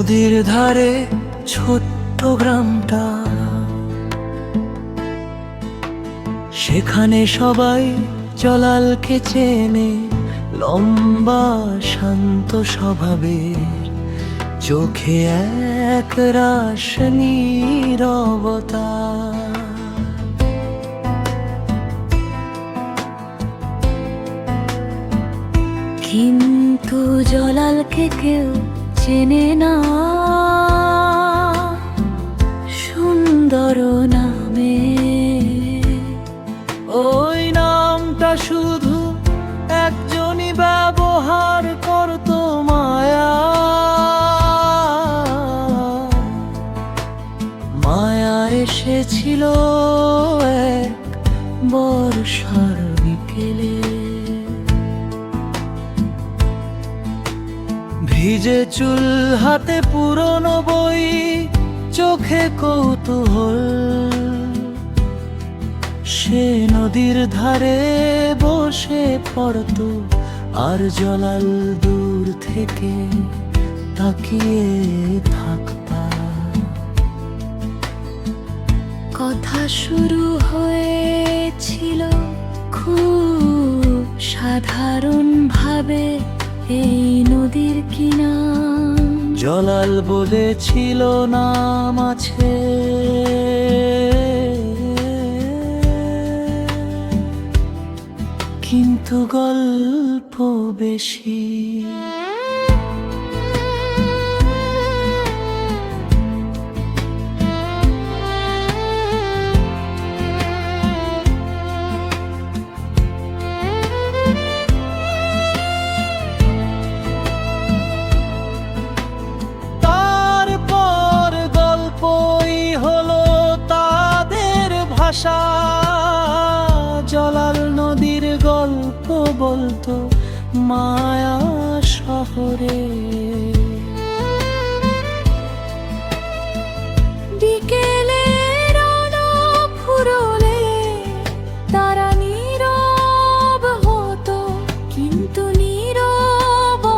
নদীর ধারে ছোট্ট গ্রামটা, সেখানে সবাই জলালকে চেনে। লম্বা শান্ত স্বভাবের, চোখে এক রাশ নীরবতা। কিন্তু জলালকে কেউ চেনে না সুন্দর নামে। ওই নামটা শুধু একজনই ব্যবহার করত, মায়া। মায়া এসেছিল এক বর্ষার বিকেলে, ভিজে চুল, হাতে পুরনো বই, চোখে কৌতূহল। সে নদীর ধারে বসে পড়ত, আর জলাল দূর থেকে তাকিয়ে থাকতা। কথা শুরু হয়েছিল খুব সাধারণ ভাবে, এই নদীর কিনার। জলাল বলেছিল নাম আছে, কিন্তু গল্প বেশি। তারপর গল্পই হলো তাদের ভাষা। জলাল নদীর গল্প বলতো মায়া শহরে। বিকেলের আলো ফুরোলে তারা নীরব হতো, কিন্তু নীরবতার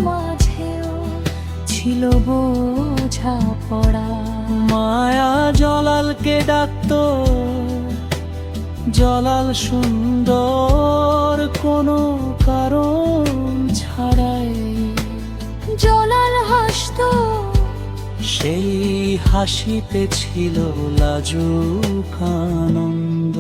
মাঝেও ছিল বোঝাপড়া। মায়া জলালকে ডাকতো, জলাল সুন্দর কোনো কারণ ছাড়াই। জলাল হাসতো, সেই হাসিতে ছিল লাজুক আনন্দ।